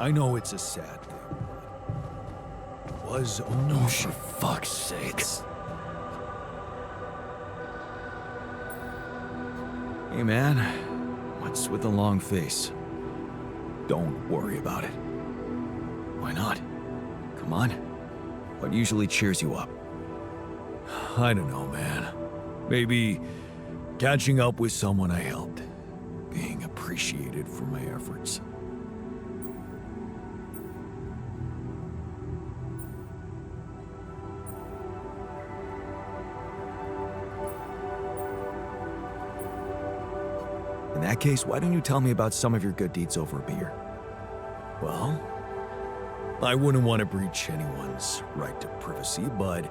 I know it's a sad thing, but it was only Oh, for fuck's sakes. Hey, man. What's with the long face? Don't worry about it. Why not? Come on. What usually cheers you up? I don't know, man. Maybe catching up with someone I helped. Being appreciated for my efforts. In that case, why don't you tell me about some of your good deeds over a beer? Well, I wouldn't want to breach anyone's right to privacy, but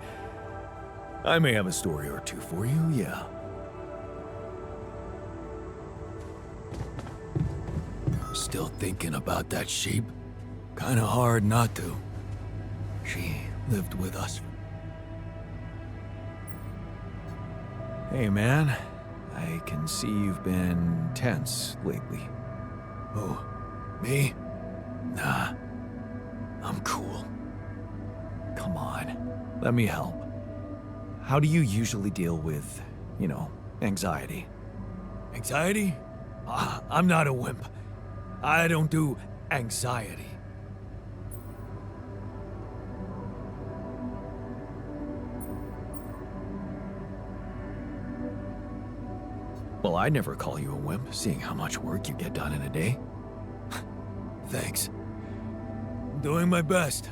I may have a story or two for you, yeah. Still thinking about that sheep? Kinda hard not to. She lived with us. Hey, man. I can see you've been tense lately. Oh, me? Nah, I'm cool. Come on, let me help. How do you usually deal with, anxiety? Anxiety? I'm not a wimp. I don't do anxiety. Well, I'd never call you a wimp, seeing how much work you get done in a day. Thanks. I'm doing my best.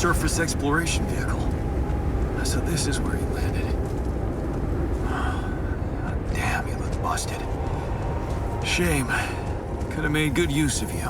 surface exploration vehicle. So this is where he landed. Damn, you look busted. Shame. Could have made good use of you.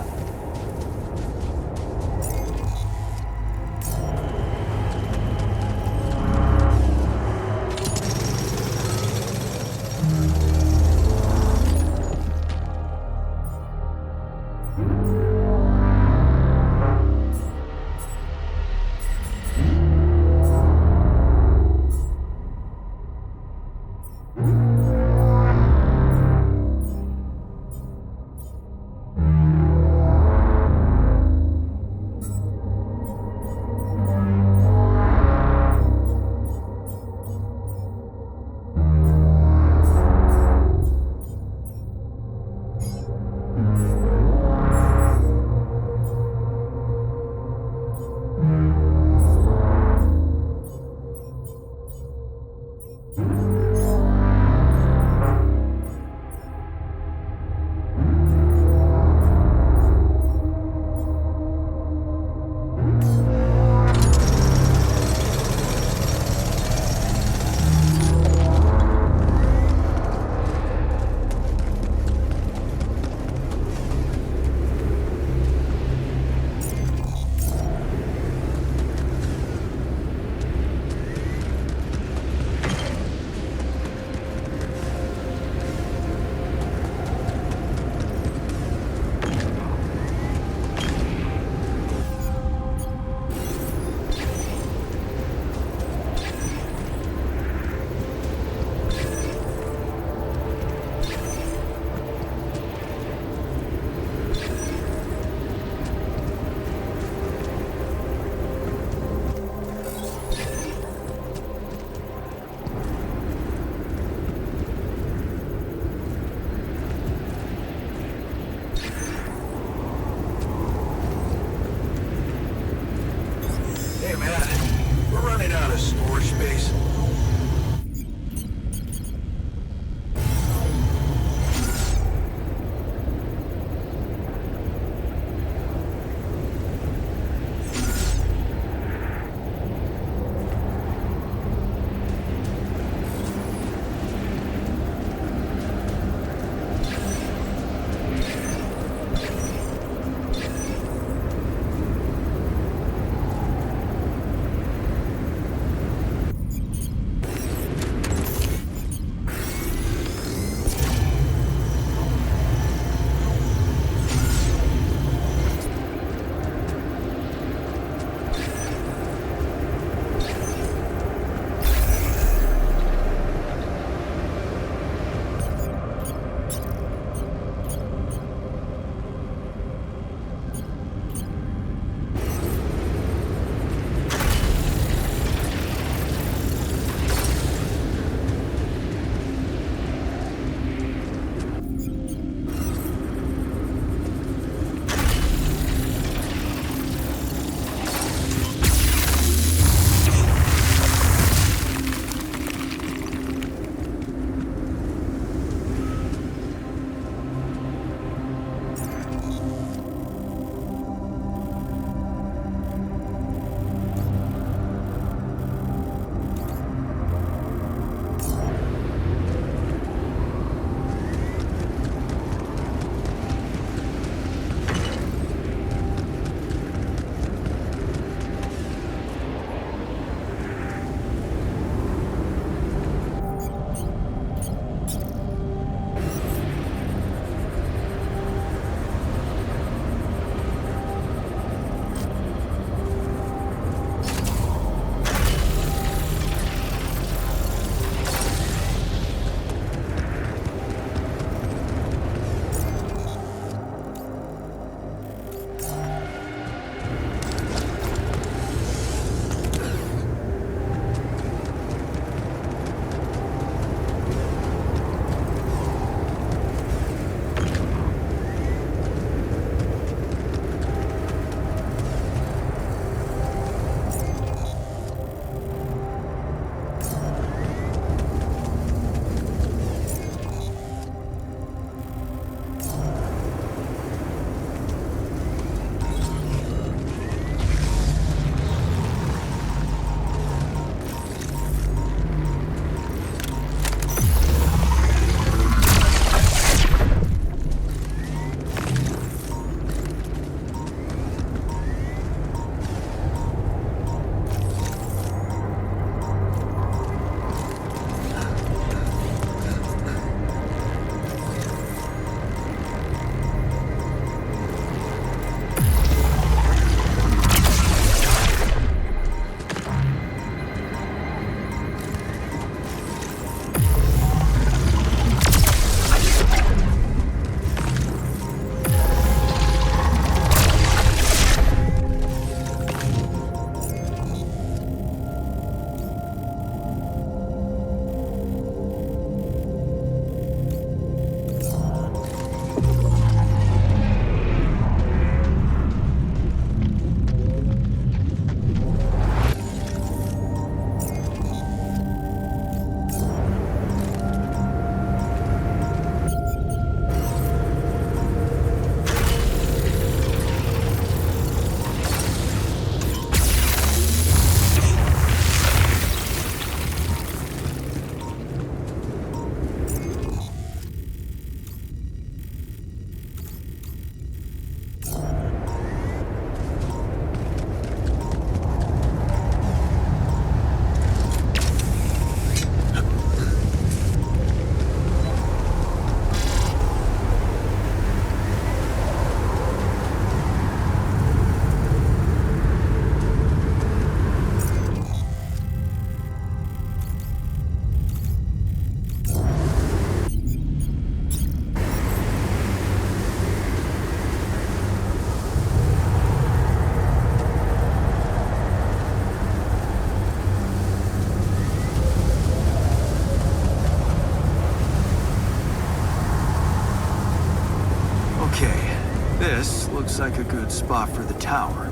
This looks like a good spot for the tower.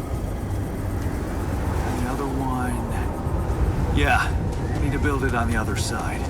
And the other one... Yeah, need to build it on the other side.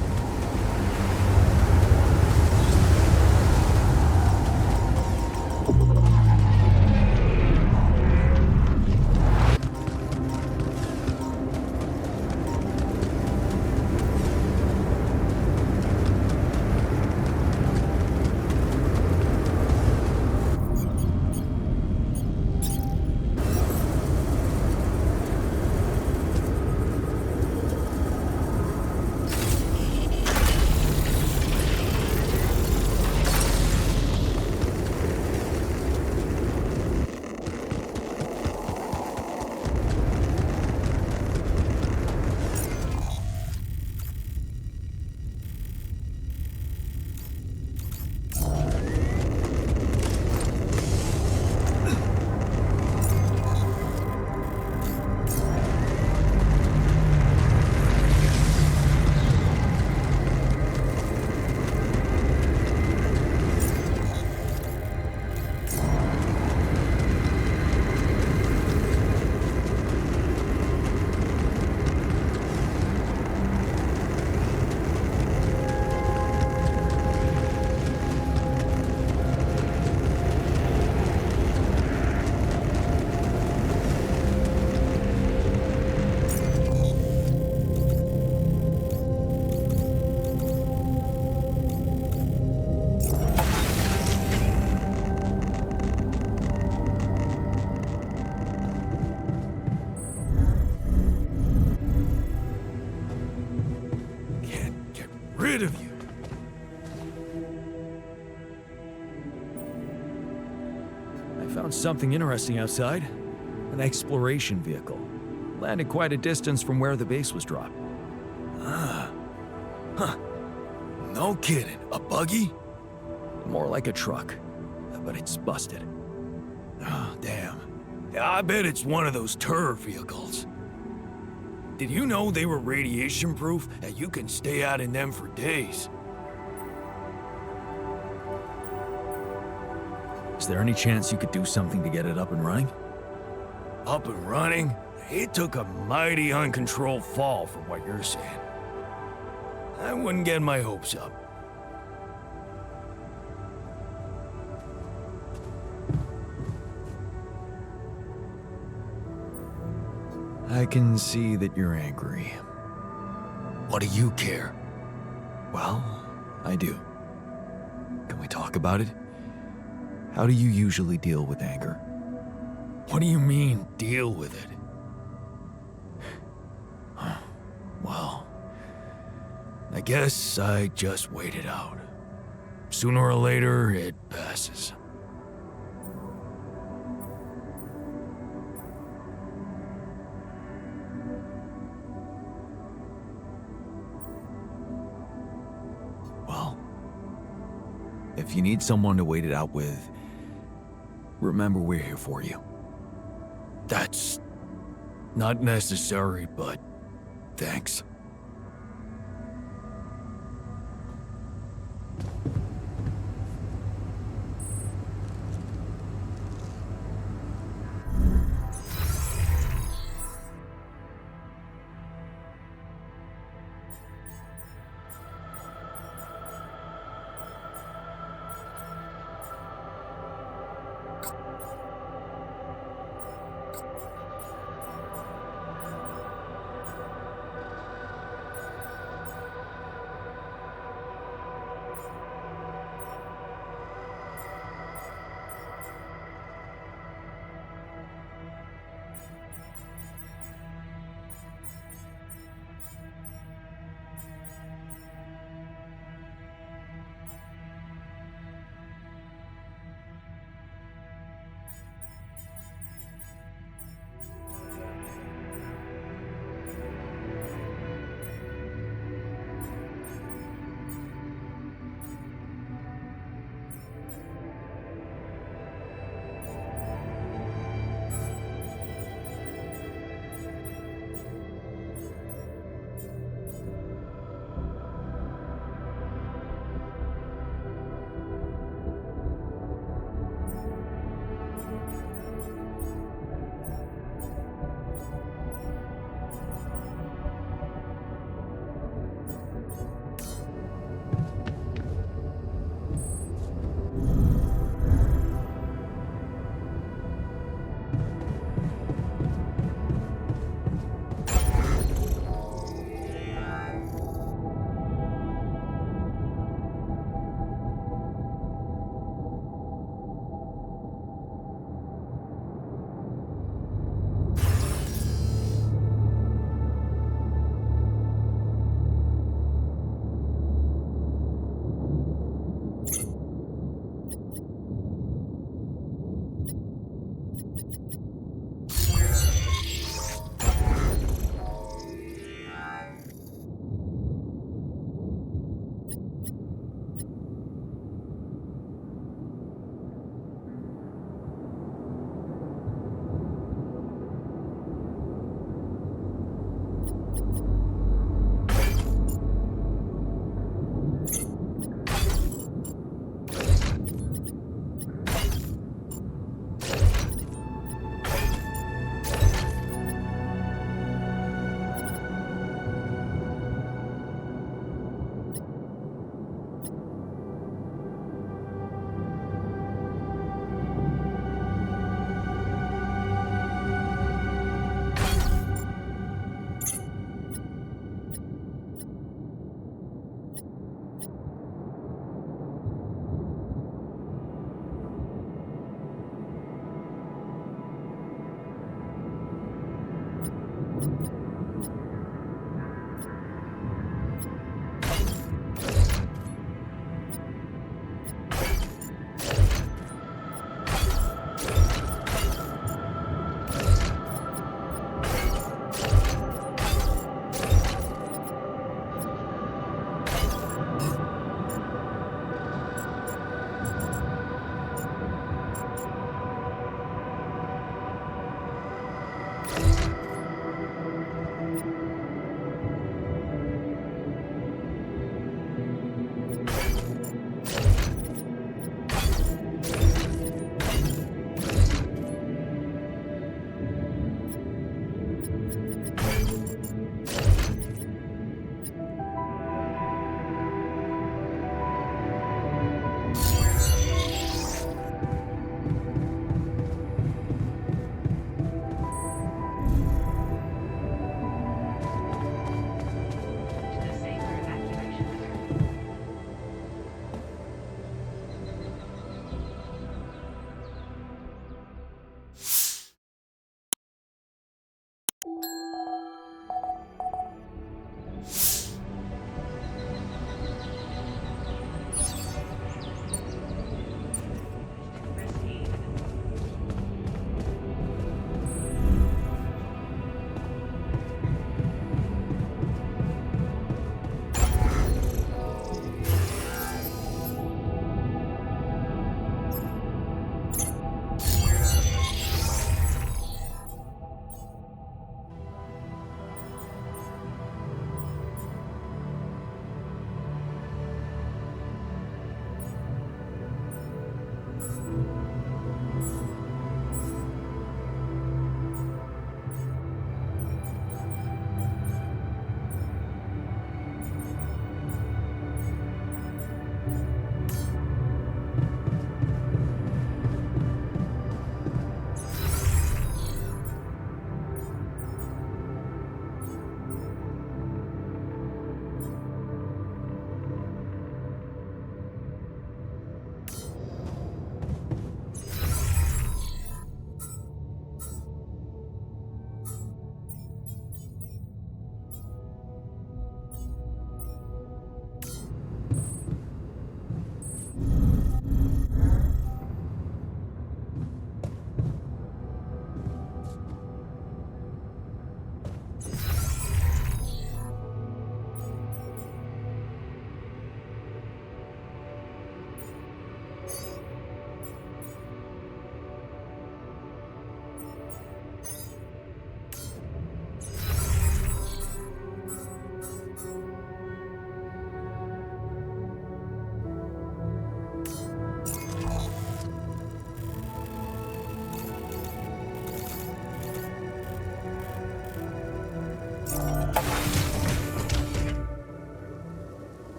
Rid of you. I found something interesting outside. An exploration vehicle. Landed quite a distance from where the base was dropped. No kidding. A buggy? More like a truck, but it's busted. Oh, damn. Yeah, I bet it's one of those tour vehicles. Did you know they were radiation proof? That you can stay out in them for days. Is there any chance you could do something to get it up and running? Up and running? It took a mighty uncontrolled fall from what you're saying. I wouldn't get my hopes up. I can see that you're angry. What do you care? Well, I do. Can we talk about it? How do you usually deal with anger? What do you mean, deal with it? Well, I guess I just wait it out. Sooner or later, it passes. well, if you need someone to wait it out with, remember we're here for you. That's not necessary, but thanks.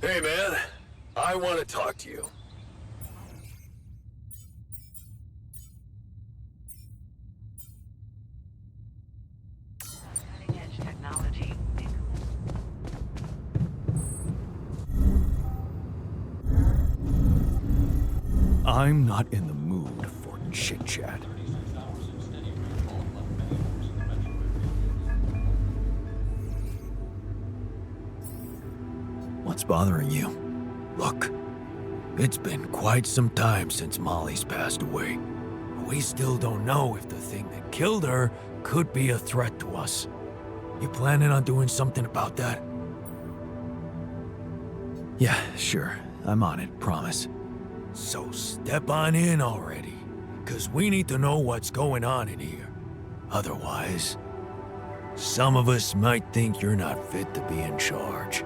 Hey, man. I want to talk to you. Cutting-edge technology. I'm not in the mood for chit-chat. What's bothering you? Look, it's been quite some time since Molly's passed away. We still don't know if the thing that killed her could be a threat to us. You planning on doing something about that? Yeah, sure. I'm on it, promise. So step on in already, 'cause we need to know what's going on in here. Otherwise, some of us might think you're not fit to be in charge.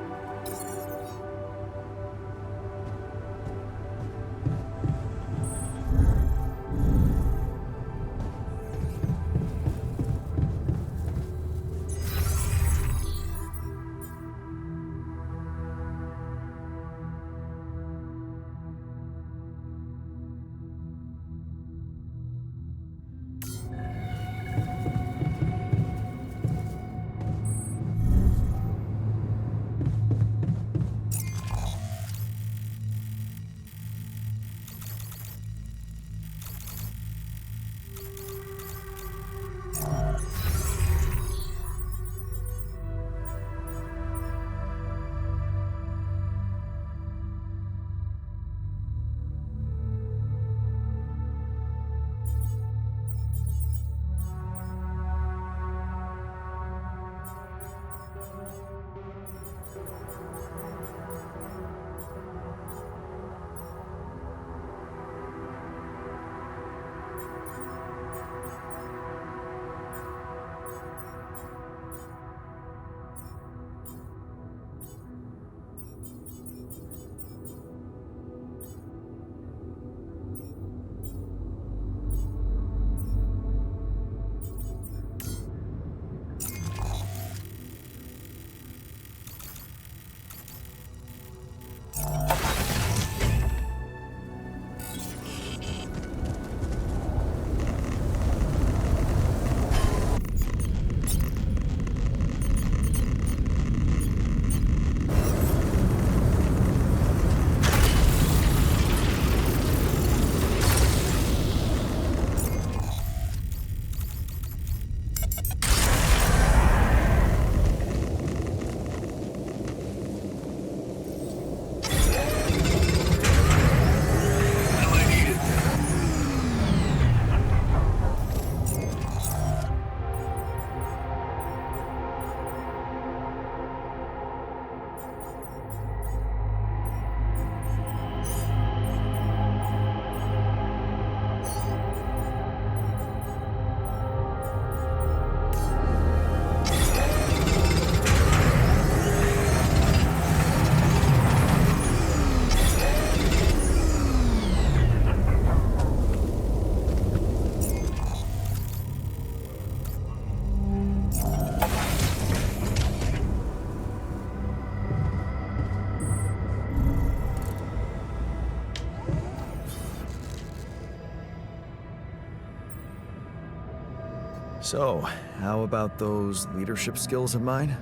So, how about those leadership skills of mine?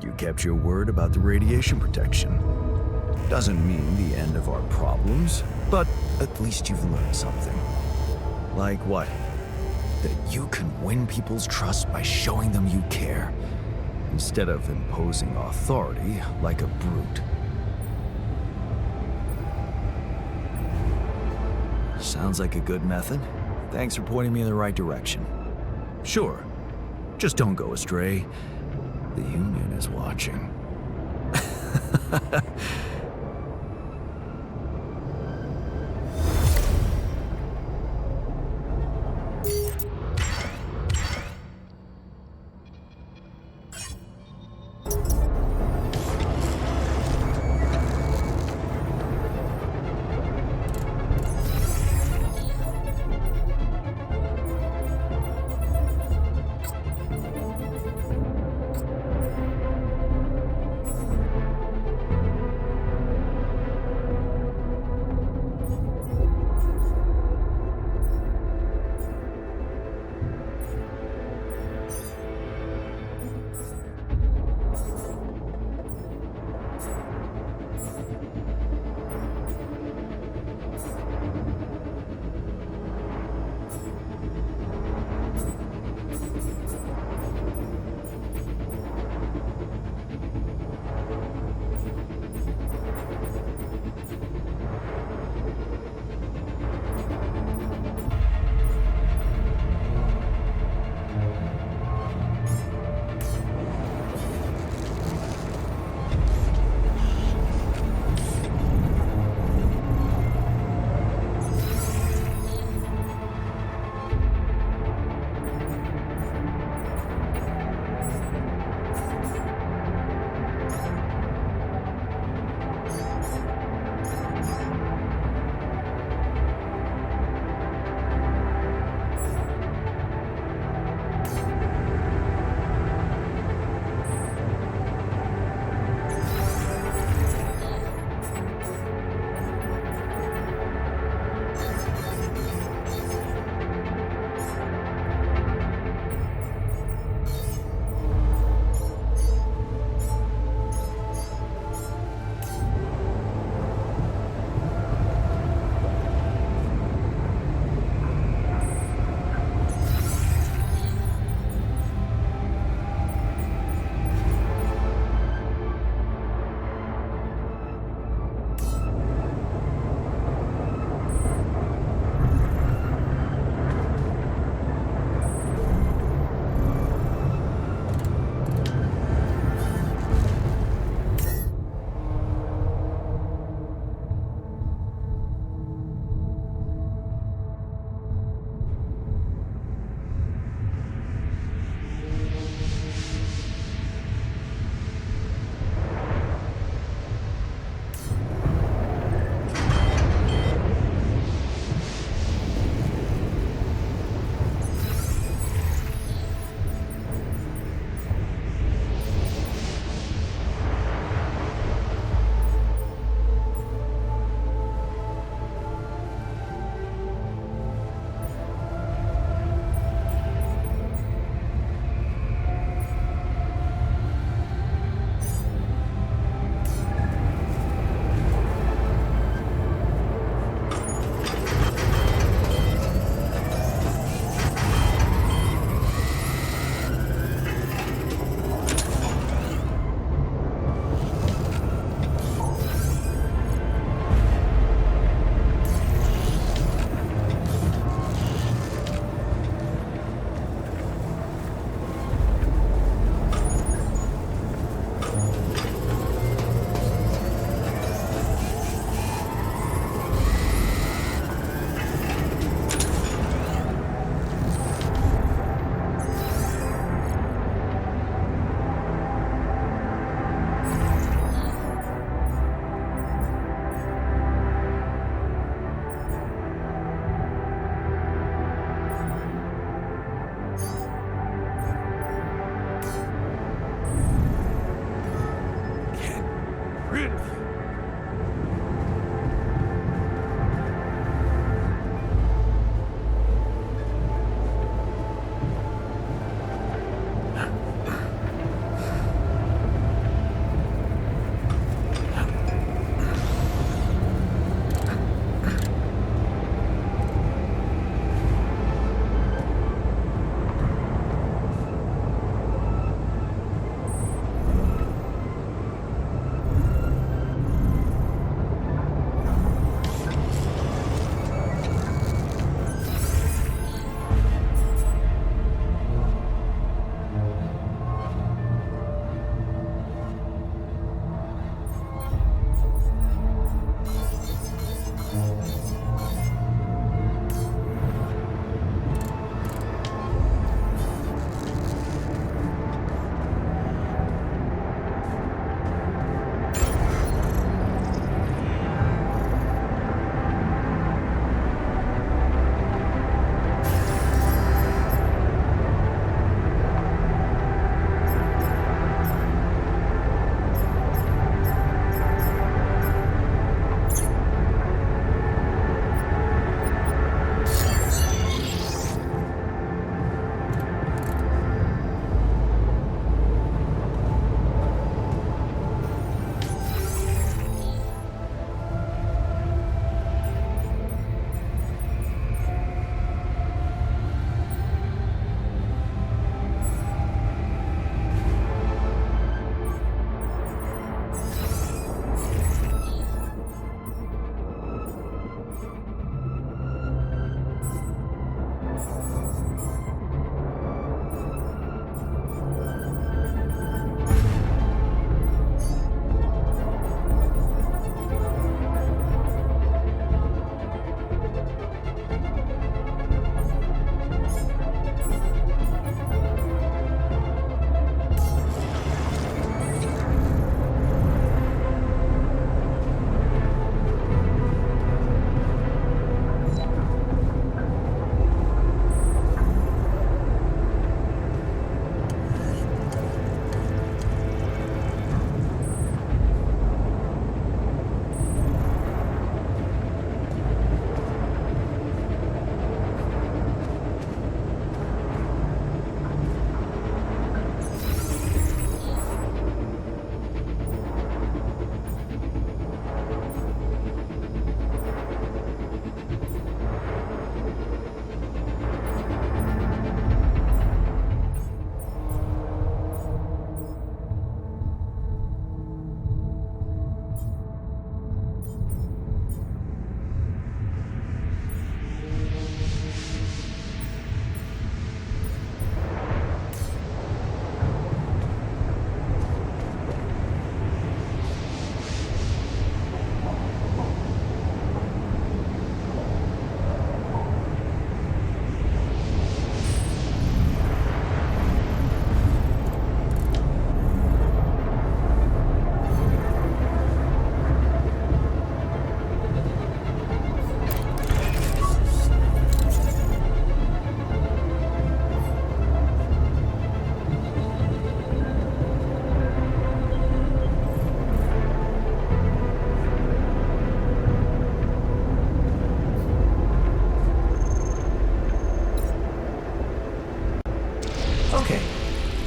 You kept your word about the radiation protection. Doesn't mean the end of our problems, but at least you've learned something. Like what? That you can win people's trust by showing them you care, instead of imposing authority like a brute. Sounds like a good method. Thanks for pointing me in the right direction. Sure, just don't go astray. The Union is watching.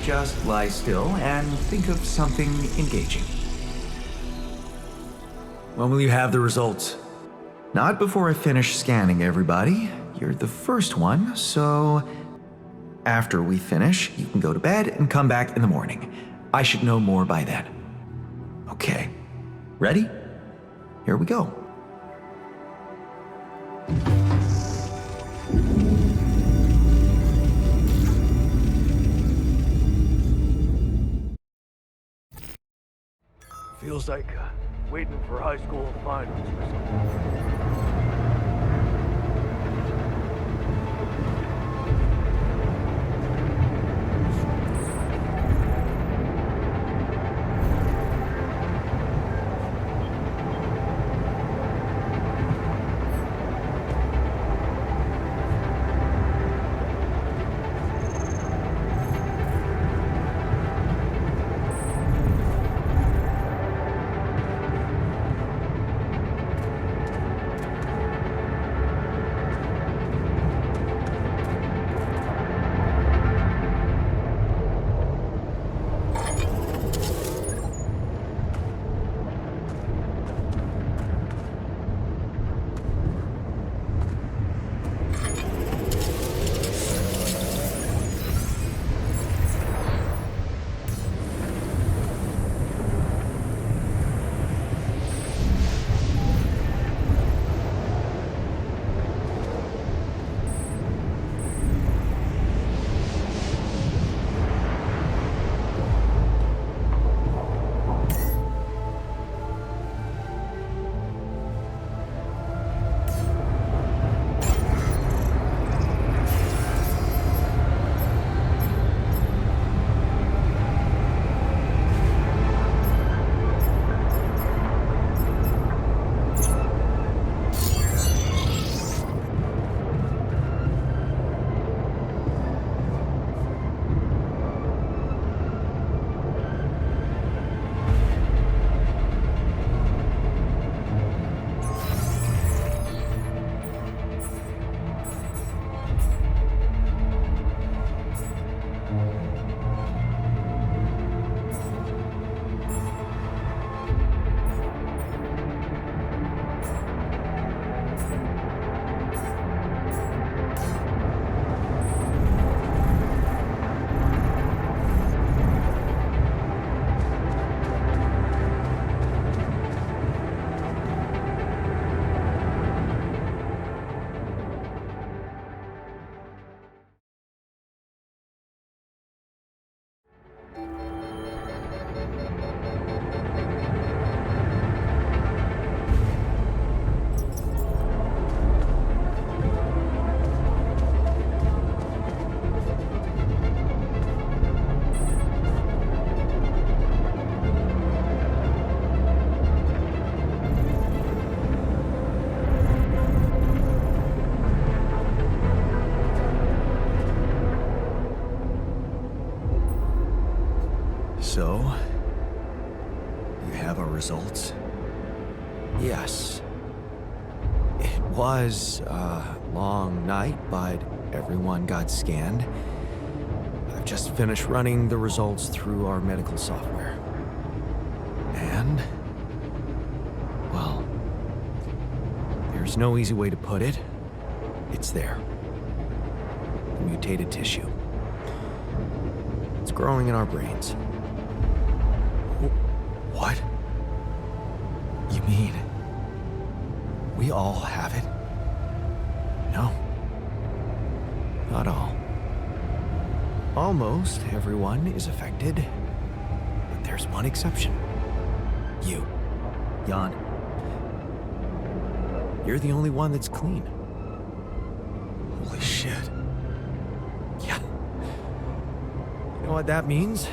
just lie still and think of something engaging. When will you have the results? Not before I finish scanning everybody. You're the first one, so after we finish, you can go to bed and come back in the morning. I should know more by then. Okay. Ready? Here we go. Feels like waiting for high school finals or something. So, you have our results? Yes. It was a long night, but everyone got scanned. I've just finished running the results through our medical software. And, well, there's no easy way to put it. It's there. Mutated tissue. It's growing in our brains. What? You mean we all have it? No. Not all. Almost everyone is affected, but there's one exception. You, Jan. You're the only one that's clean. Holy shit. Yeah. You know what that means?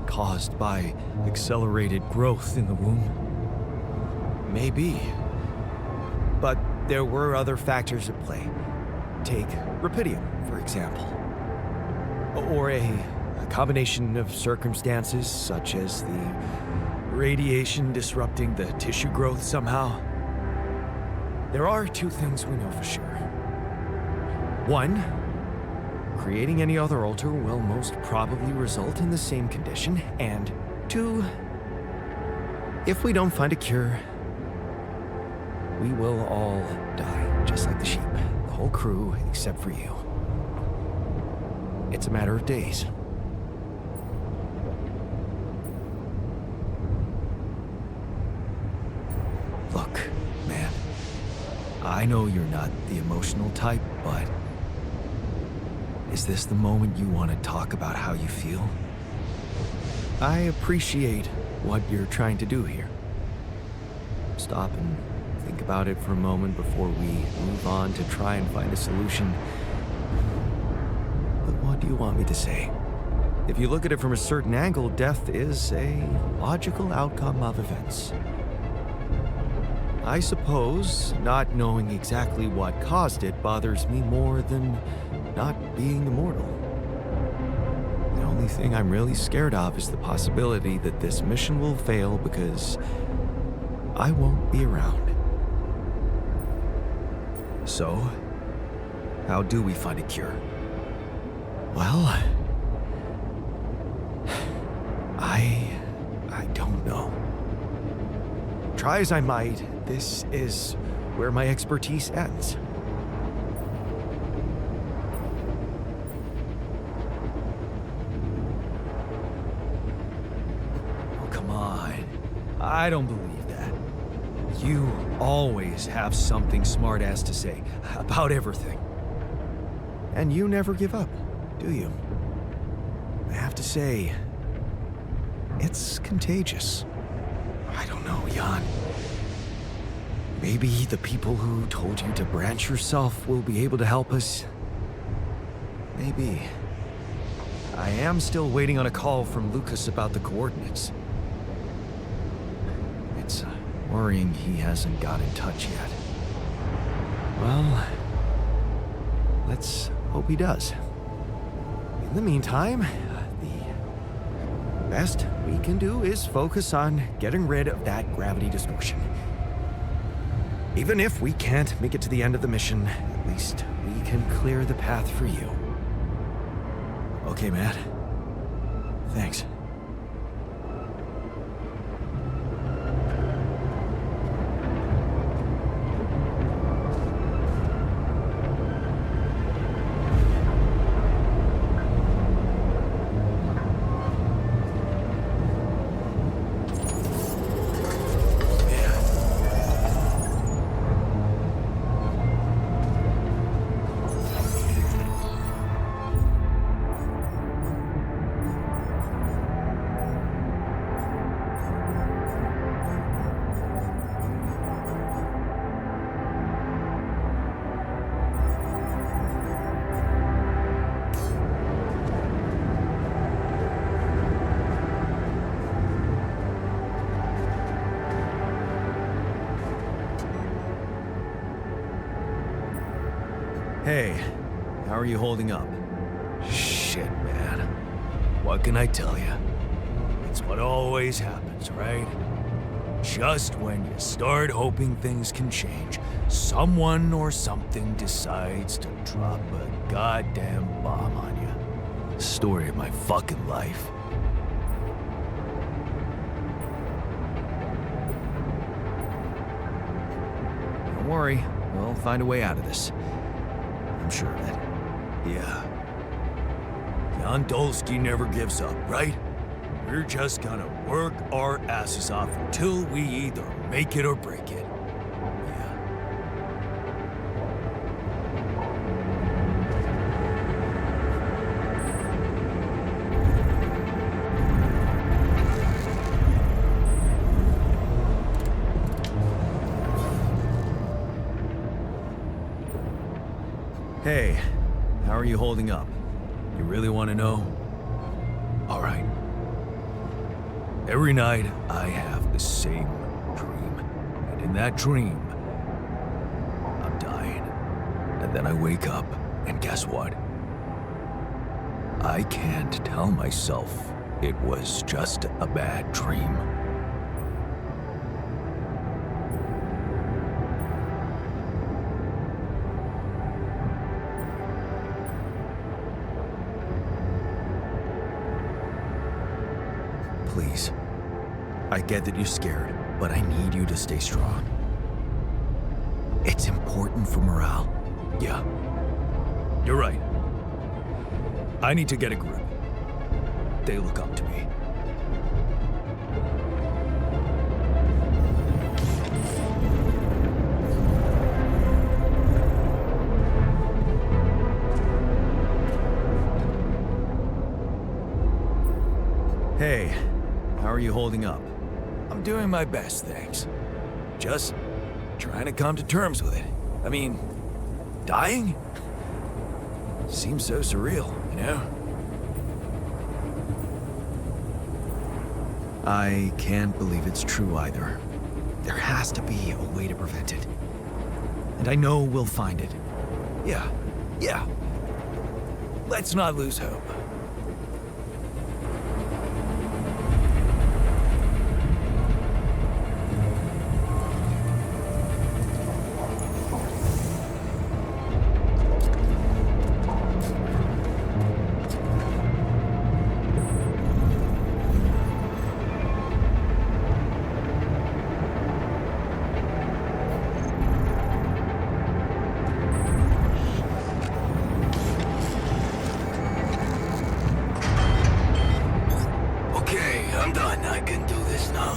Caused by accelerated growth in the womb? Maybe. But there were other factors at play. Take rapidium, for example. Or a combination of circumstances, such as the radiation disrupting the tissue growth somehow. There are two things we know for sure. One, creating any other altar will most probably result in the same condition. And two, if we don't find a cure, we will all die, just like the sheep. The whole crew, except for you. It's a matter of days. Look, man, I know you're not the emotional type, but is this the moment you want to talk about how you feel? I appreciate what you're trying to do here. Stop and think about it for a moment before we move on to try and find a solution. But what do you want me to say? If you look at it from a certain angle, death is a logical outcome of events. I suppose not knowing exactly what caused it bothers me more than not being immortal. The only thing I'm really scared of is the possibility that this mission will fail because I won't be around. So, how do we find a cure? Well, I don't know. Try as I might, this is where my expertise ends. Oh, come on. I don't believe that. You always have something smart-ass to say about everything. And you never give up, do you? I have to say, it's contagious. I don't know, Jan. Maybe the people who told you to branch yourself will be able to help us. Maybe. I am still waiting on a call from Lucas about the coordinates. It's worrying he hasn't got in touch yet. Well, let's hope he does. In the meantime, the best we can do is focus on getting rid of that gravity distortion. Even if we can't make it to the end of the mission, at least we can clear the path for you. Okay, Matt. Thanks. Hey, how are you holding up? Shit, man. What can I tell you? It's what always happens, right? Just when you start hoping things can change, someone or something decides to drop a goddamn bomb on you. Story of my fucking life. Don't worry, we'll find a way out of this. I'm sure of it. Yeah. Jan Dolsky never gives up, right? We're just gonna work our asses off until we either make it or break it. Yeah. Hey, how are you holding up? You really want to know? All right. Every night, I have the same dream. And in that dream, I'm dying. And then I wake up, and guess what? I can't tell myself it was just a bad dream. Please. I get that you're scared, but I need you to stay strong. It's important for morale. Yeah. You're right. I need to get a grip. They look up to me. Hey, how are you holding up? I'm doing my best, thanks. Just trying to come to terms with it. I mean, dying? Seems so surreal, you know? I can't believe it's true either. There has to be a way to prevent it. And I know we'll find it. Yeah. Let's not lose hope. I'm done. I can do this now.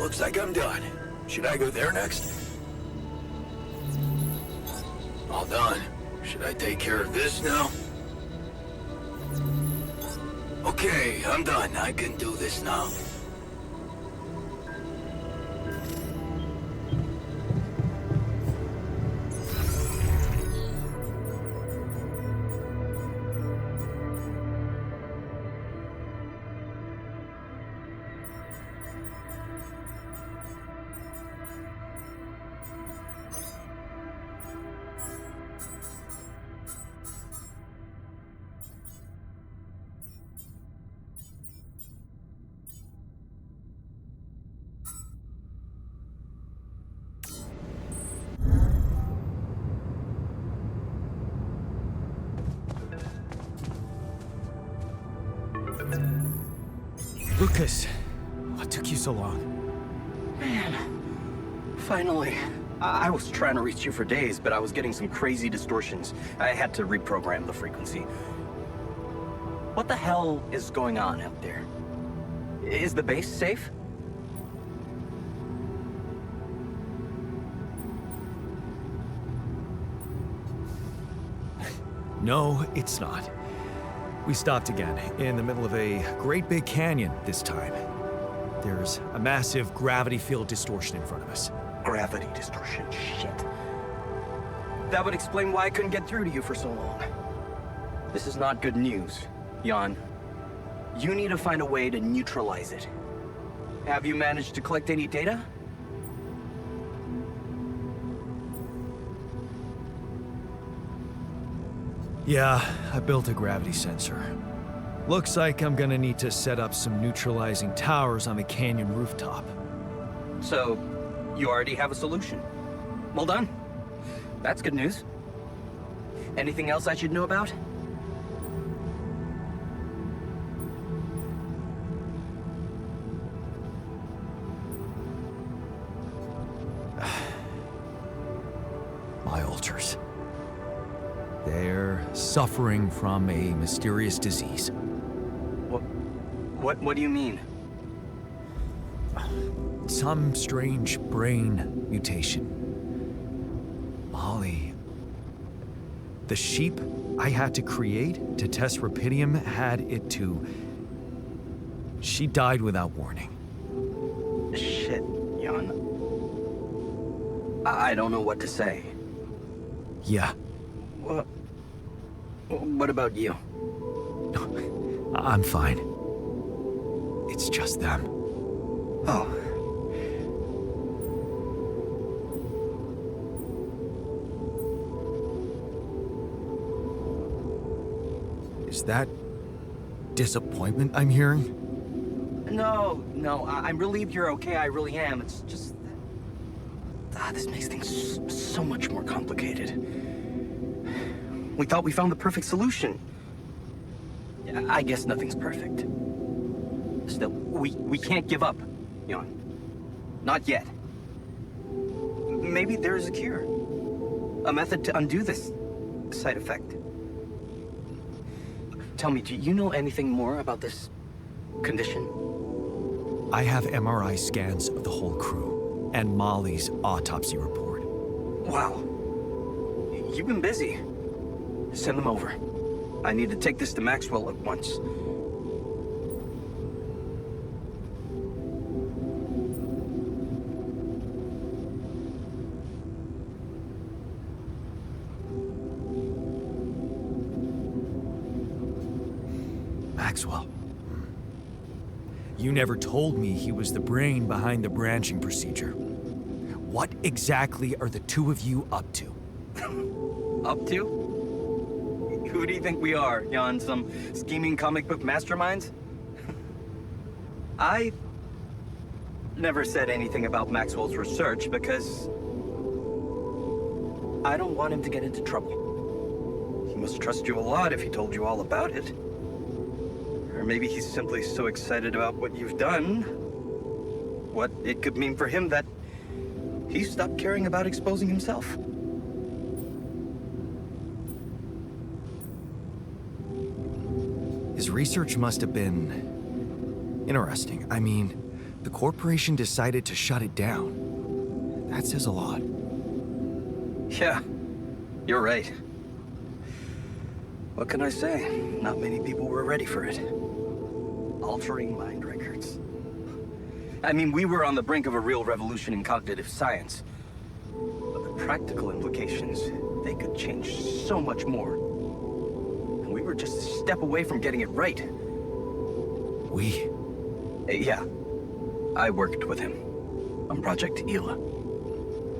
looks like I'm done. Should I go there next? All done. Should I take care of this now? Okay, I'm done. I can do this now. Lucas, what took you so long? Man, finally. I was trying to reach you for days, but I was getting some crazy distortions. I had to reprogram the frequency. What the hell is going on out there? Is the base safe? No, it's not. We stopped again, in the middle of a great big canyon this time. There's a massive gravity field distortion in front of us. Gravity distortion, shit. That would explain why I couldn't get through to you for so long. This is not good news, Jan. You need to find a way to neutralize it. Have you managed to collect any data? Yeah, I built a gravity sensor. Looks like I'm gonna need to set up some neutralizing towers on the canyon rooftop. So, you already have a solution. Well done. That's good news. Anything else I should know about? My alters. They're suffering from a mysterious disease. What do you mean? Some strange brain mutation. Molly. The sheep I had to create to test Rapidium had it too. She died without warning. Shit, Jan. I don't know what to say. Yeah, What about you? I'm fine. It's just them. Oh. Is that disappointment I'm hearing? No, I'm relieved you're okay, I really am. It's just... this makes things so much more complicated. We thought we found the perfect solution. I guess nothing's perfect. Still, we can't give up, Jan. Not yet. Maybe there's a cure. A method to undo this side effect. Tell me, do you know anything more about this condition? I have MRI scans of the whole crew and Molly's autopsy report. Wow. You've been busy. Send them over. I need to take this to Maxwell at once. Maxwell. You never told me he was the brain behind the branching procedure. What exactly are the two of you up to? Up to? Who do you think we are, Jan? Some scheming comic book masterminds? I never said anything about Maxwell's research because I don't want him to get into trouble. He must trust you a lot if he told you all about it. Or maybe he's simply so excited about what you've done, what it could mean for him that he stopped caring about exposing himself. His research must have been interesting. I mean, the corporation decided to shut it down. That says a lot. Yeah, you're right. What can I say? Not many people were ready for it. Altering mind records. I mean, we were on the brink of a real revolution in cognitive science. But the practical implications, they could change so much more. And we were just a step away from getting it right. We? Yeah. I worked with him on Project Ela.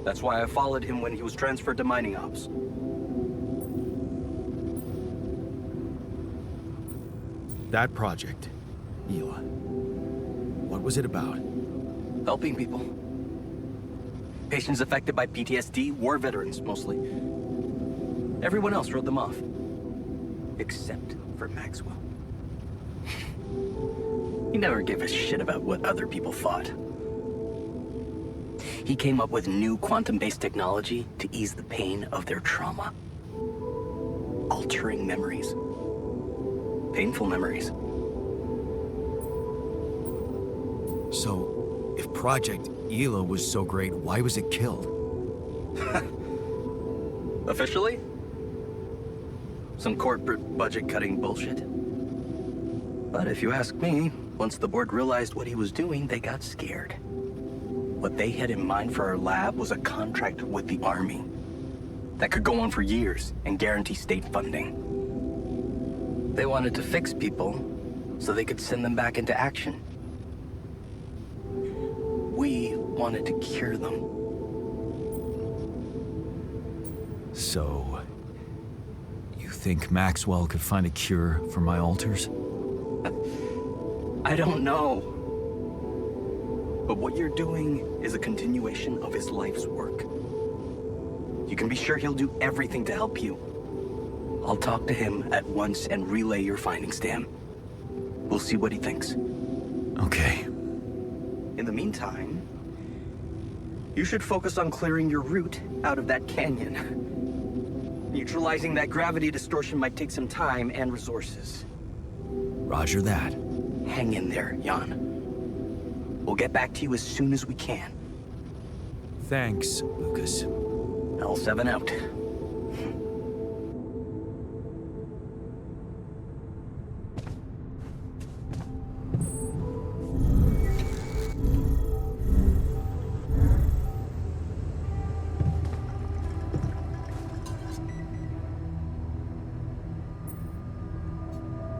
That's why I followed him when he was transferred to mining ops. That project, Ela. What was it about? Helping people. Patients affected by PTSD, war veterans, mostly. Everyone else wrote them off. Except for Maxwell. He never gave a shit about what other people thought. He came up with new quantum-based technology to ease the pain of their trauma. Altering memories. Painful memories. So, if Project Ela was so great, why was it killed? Officially? Some corporate budget-cutting bullshit. But if you ask me, once the board realized what he was doing, they got scared. What they had in mind for our lab was a contract with the Army that could go on for years and guarantee state funding. They wanted to fix people so they could send them back into action. We wanted to cure them. So, you think Maxwell could find a cure for my alters? I don't know. But what you're doing is a continuation of his life's work. You can be sure he'll do everything to help you. I'll talk to him at once and relay your findings to him. We'll see what he thinks. Okay. In the meantime, you should focus on clearing your route out of that canyon. Neutralizing that gravity distortion might take some time and resources. Roger that. Hang in there, Jan. We'll get back to you as soon as we can. Thanks, Lucas. L7 out.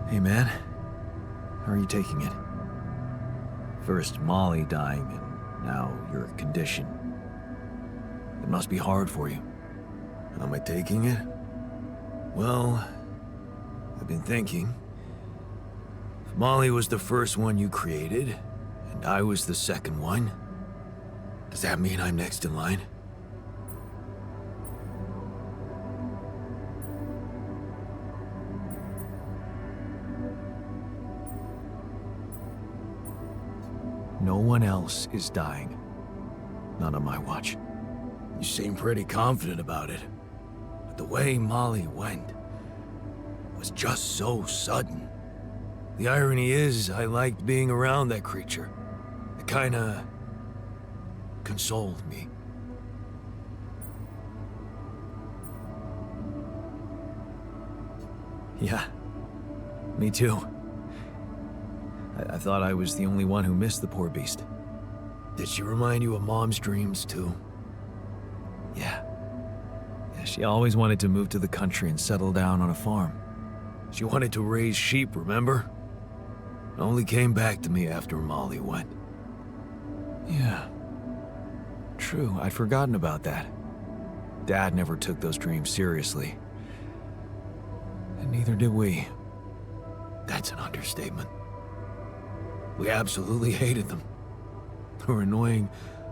Hey, man. How are you taking it? First Molly dying, and now your condition. It must be hard for you. How am I taking it? Well, I've been thinking. If Molly was the first one you created, and I was the second one, does that mean I'm next in line? No one else is dying. Not on my watch. You seem pretty confident about it. But the way Molly went was just so sudden. The irony is, I liked being around that creature. It kinda consoled me. Yeah, me too. I thought I was the only one who missed the poor beast. Did she remind you of Mom's dreams, too? Yeah. She always wanted to move to the country and settle down on a farm. She wanted to raise sheep, remember? It only came back to me after Molly went. Yeah. True, I'd forgotten about that. Dad never took those dreams seriously. And neither did we. That's an understatement. We absolutely hated them. Her annoying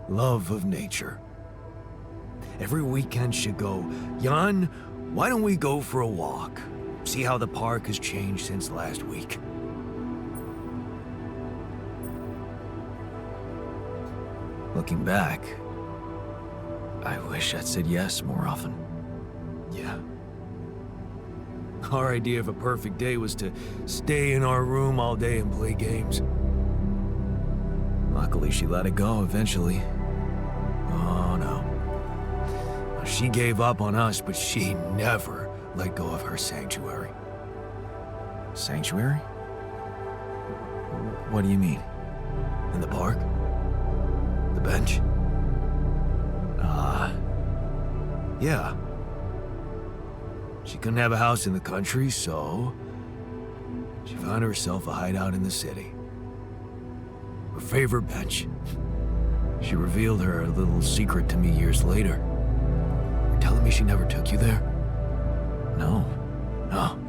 love of nature. Every weekend she'd go, Jan, why don't we go for a walk? See how the park has changed since last week. Looking back, I wish I'd said yes more often. Yeah. Our idea of a perfect day was to stay in our room all day and play games. Luckily, she let it go eventually. Oh no. She gave up on us, but she never let go of her sanctuary. Sanctuary? What do you mean? In the park? The bench? Yeah. She couldn't have a house in the country, so she found herself a hideout in the city. Her favorite bench. She revealed her little secret to me years later. You're telling me she never took you there? No. No.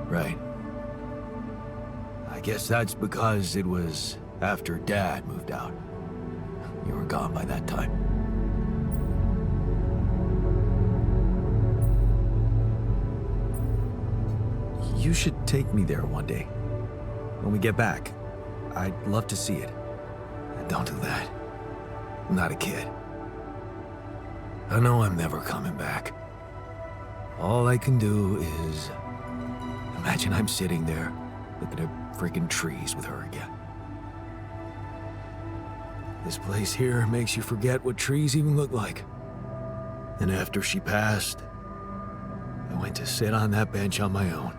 Right. I guess that's because it was after Dad moved out. You were gone by that time. You should take me there one day. When we get back. I'd love to see it. Don't do that. I'm not a kid. I know I'm never coming back. All I can do is imagine I'm sitting there looking at freaking trees with her again. This place here makes you forget what trees even look like. And after she passed, I went to sit on that bench on my own.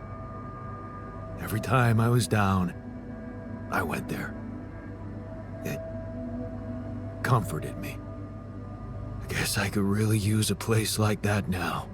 Every time I was down, I went there. It comforted me. I guess I could really use a place like that now.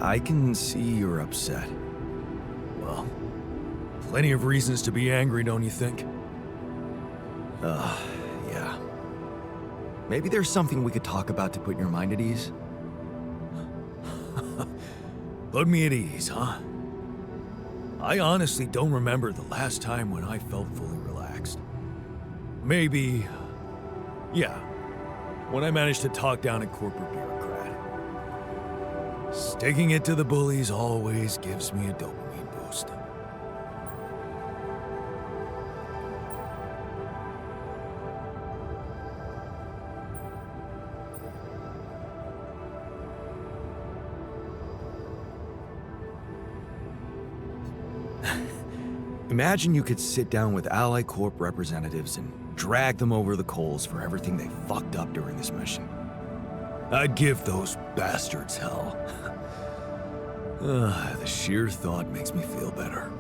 I can see you're upset. Well, plenty of reasons to be angry, don't you think? Yeah. Maybe there's something we could talk about to put your mind at ease? Put me at ease, huh? I honestly don't remember the last time when I felt fully relaxed. Maybe... yeah. When I managed to talk down a corporate bureaucrat. Sticking it to the bullies always gives me a dopamine boost. Imagine you could sit down with Ally Corp representatives and drag them over the coals for everything they fucked up during this mission. I'd give those bastards hell. The sheer thought makes me feel better.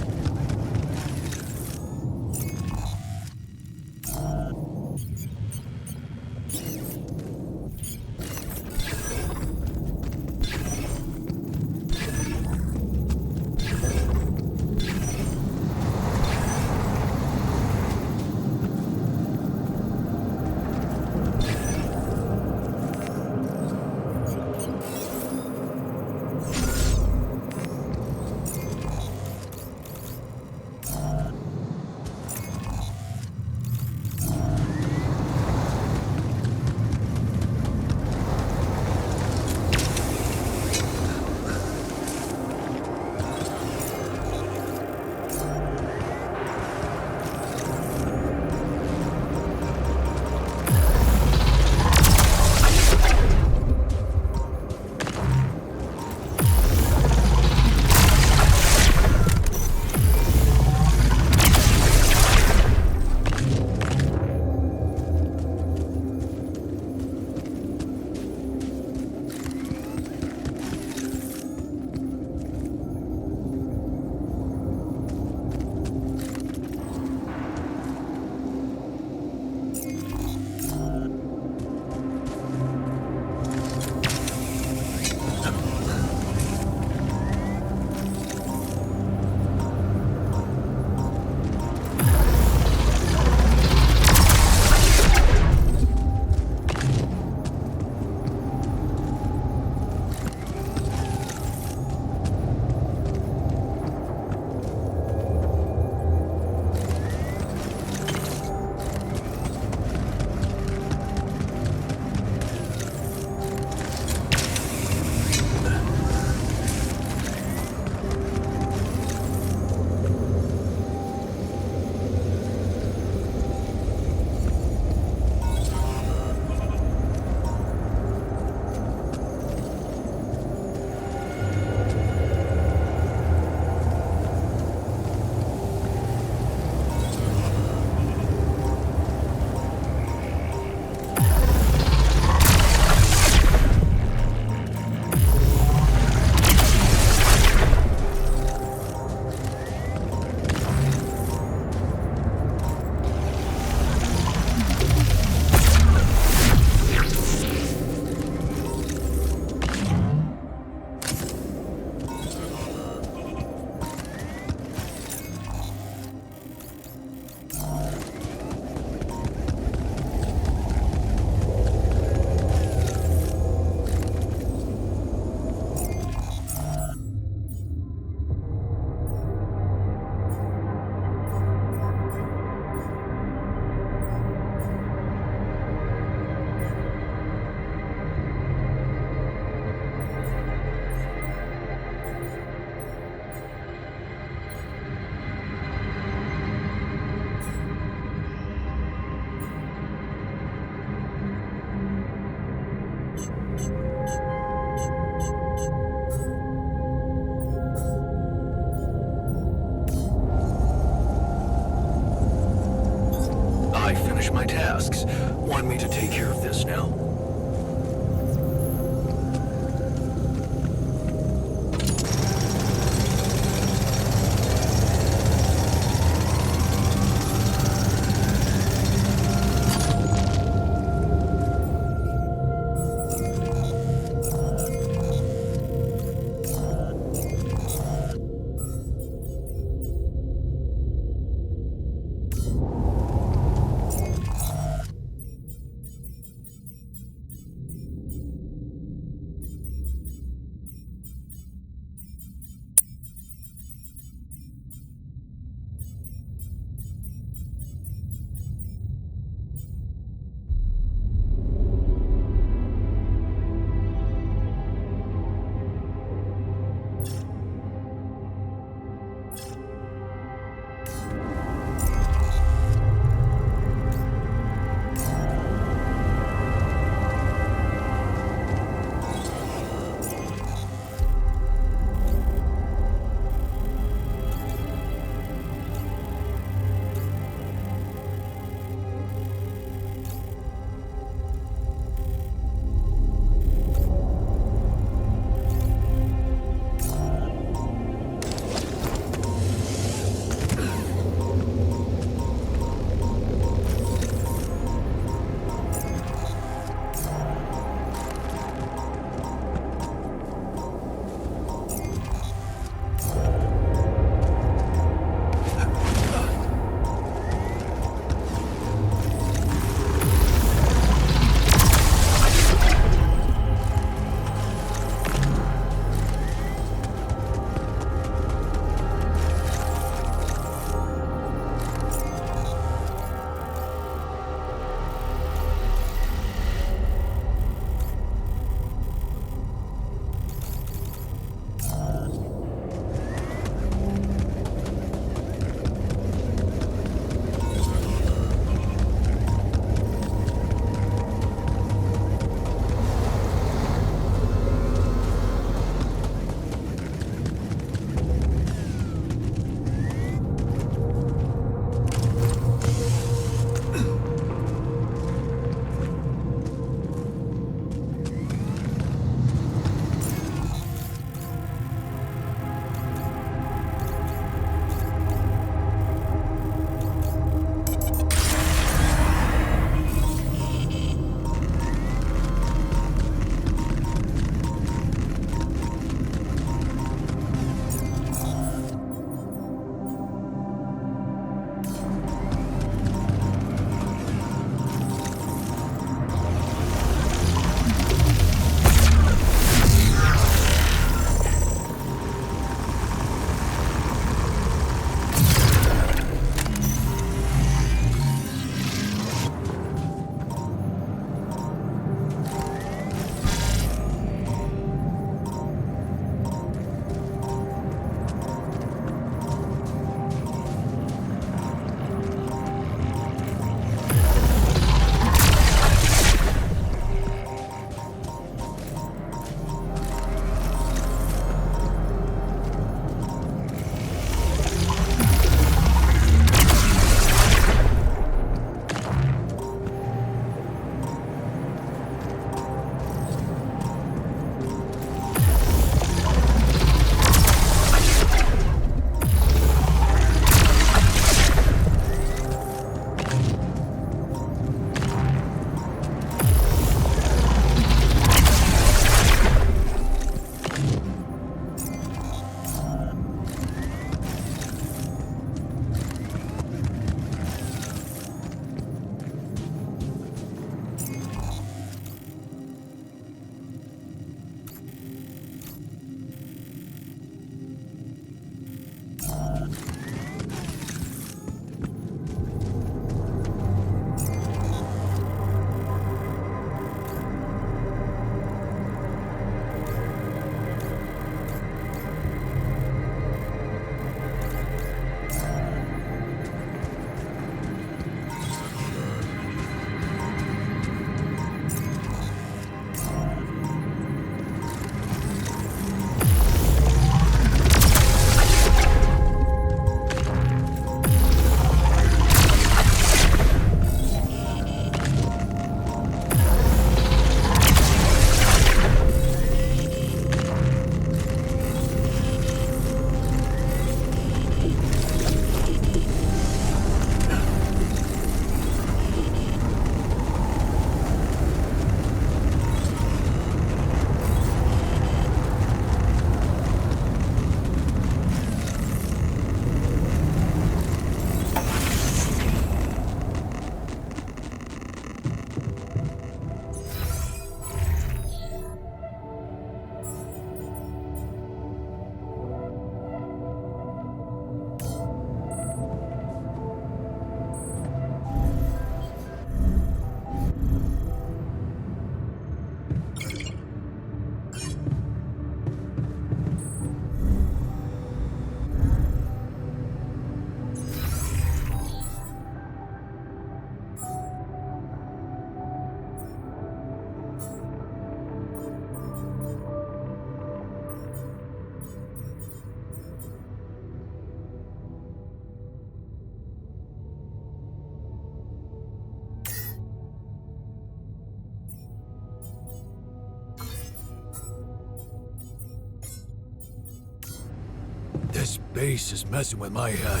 This bass is messing with my head.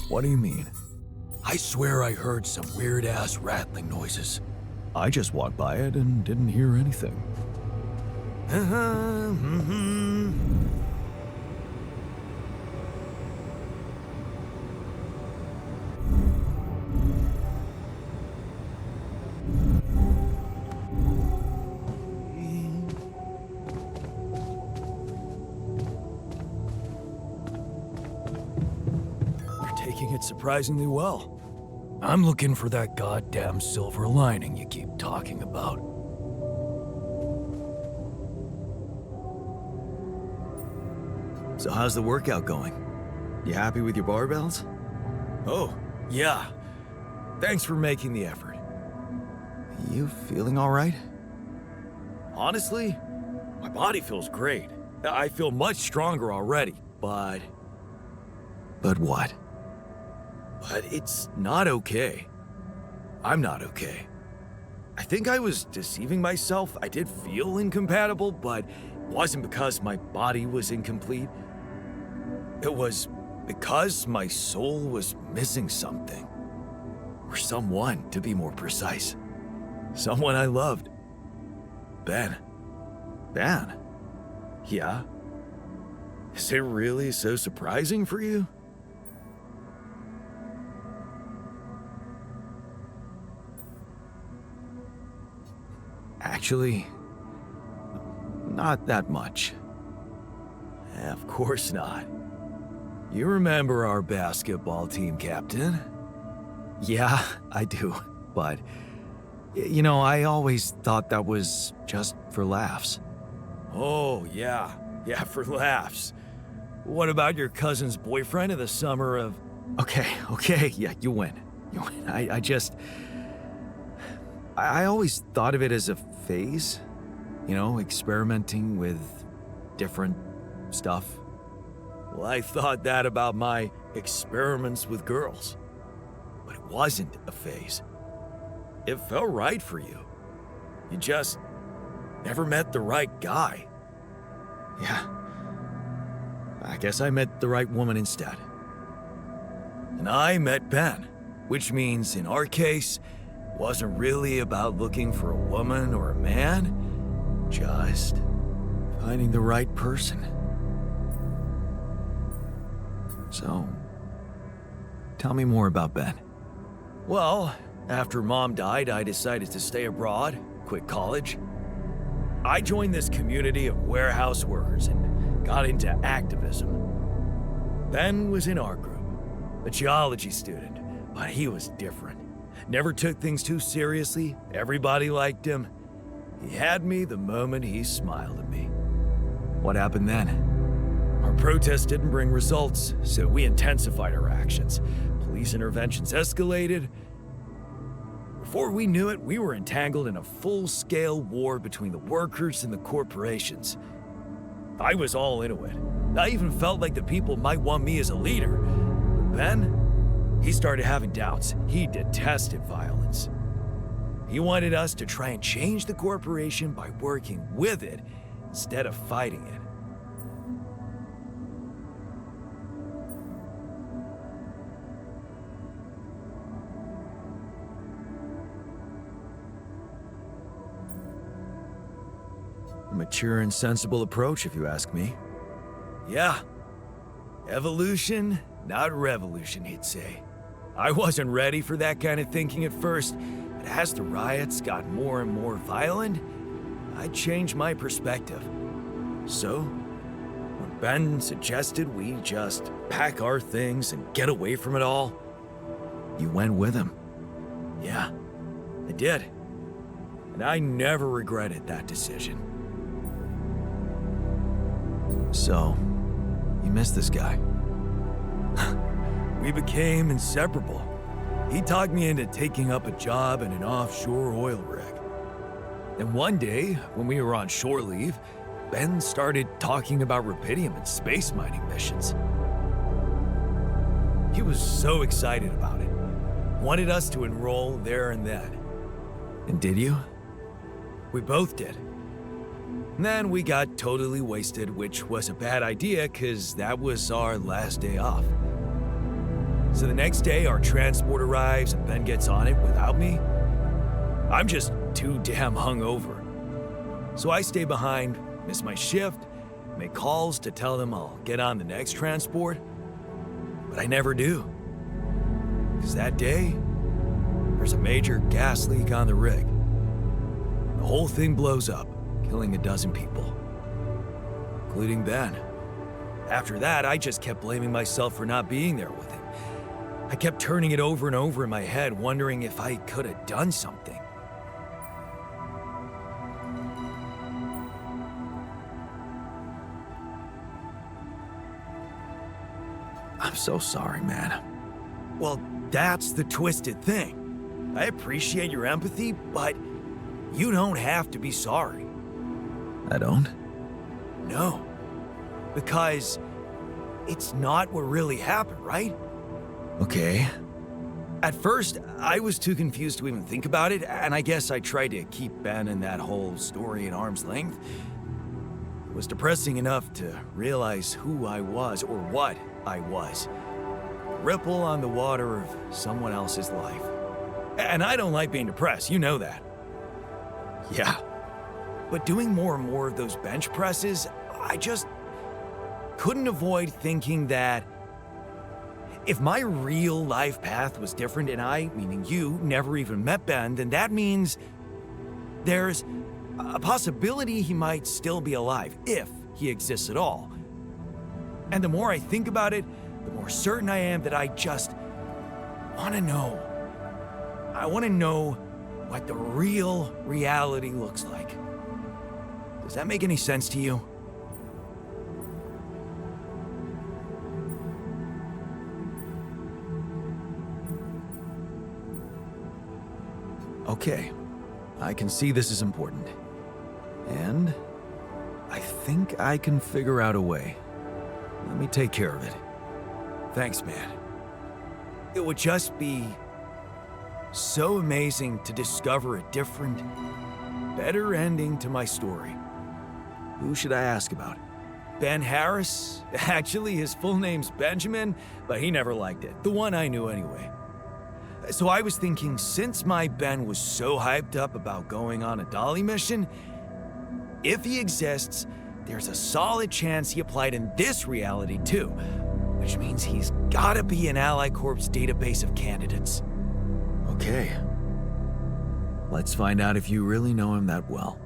What do you mean? I swear I heard some weird-ass rattling noises. I just walked by it and didn't hear anything. You're taking it surprisingly well. I'm looking for that goddamn silver lining you keep talking about. So how's the workout going? You happy with your barbells? Oh, yeah. Thanks for making the effort. You feeling all right? Honestly, my body feels great. I feel much stronger already, but But what? it's not okay. I'm not okay. I think I was deceiving myself. I did feel incompatible, but it wasn't because my body was incomplete. It was because my soul was missing something. Or someone, to be more precise. Someone I loved. Ben. Ben? Yeah? Is it really so surprising for you? Actually, not that much. Of course not. You remember our basketball team captain? Yeah, I do. But, you know, I always thought that was just for laughs. Oh, yeah. Yeah, for laughs. What about your cousin's boyfriend in the summer of... Okay, yeah, you win. You win. I always thought of it as a phase. You know, experimenting with different stuff. Well, I thought that about my experiments with girls. But it wasn't a phase. It felt right for you. You just never met the right guy. Yeah. I guess I met the right woman instead. And I met Ben, which means in our case, it wasn't really about looking for a woman or a man, just Finding the right person. So, tell me more about Ben. well, after Mom died, I decided to stay abroad, quit college. I joined this community of warehouse workers and got into activism. Ben was in our group, a geology student, but he was different. Never took things too seriously, everybody liked him. He had me the moment he smiled at me. What happened then? Our protest didn't bring results, so we intensified our actions. Police interventions escalated. Before we knew it, we were entangled in a full-scale war between the workers and the corporations. I was all into it. I even felt like the people might want me as a leader. But then, he started having doubts. He detested violence. He wanted us to try and change the corporation by working with it instead of fighting it. A mature and sensible approach, if you ask me. Yeah. Evolution, not revolution, he'd say. I wasn't ready for that kind of thinking at first, but as the riots got more and more violent, I changed my perspective. So, when Ben suggested we just pack our things and get away from it all, You went with him. yeah, I did. And I never regretted that decision. So, you miss this guy. We became inseparable. He talked me into taking up a job in an offshore oil rig. And one day, when we were on shore leave, Ben started talking about rubidium and space mining missions. He was so excited about it. Wanted us to enroll there and then. And did you? We both did. And then we got totally wasted, which was a bad idea because that was our last day off. So the next day, our transport arrives and Ben gets on it without me. I'm just too damn hungover. So I stay behind, miss my shift, make calls to tell them I'll get on the next transport. But I never do. Because that day, there's a major gas leak on the rig. The whole thing blows up, killing a dozen people, including Ben. After that, I just kept blaming myself for not being there with him. I kept turning it over and over in my head, wondering if I could have done something. I'm so sorry, man. Well, that's the twisted thing. I appreciate your empathy, but you don't have to be sorry. I don't? No. Because it's not what really happened, right? Okay. At first, I was too confused to even think about it, and I guess I tried to keep Ben and that whole story at arm's length. It was depressing enough to realize who I was, or what I was. A ripple on the water of someone else's life. And I don't like being depressed, you know that. Yeah. But doing more and more of those bench presses, I just couldn't avoid thinking that if my real life path was different and I, meaning you, never even met Ben, then that means there's a possibility he might still be alive, if he exists at all. And the more I think about it, the more certain I am that I just want to know. I want to know what the real reality looks like. Does that make any sense to you? Okay. I can see this is important. And I think I can figure out a way. Let me take care of it. Thanks, man. It would just be so amazing to discover a different, better ending to my story. Who should I ask about? Ben Harris? Actually, his full name's Benjamin, but he never liked it. The one I knew anyway. So I was thinking, since my Ben was so hyped up about going on a Dolly mission, if he exists, there's a solid chance he applied in this reality too, which means he's gotta be in Ally Corp's database of candidates. Okay. Let's find out if you really know him that well.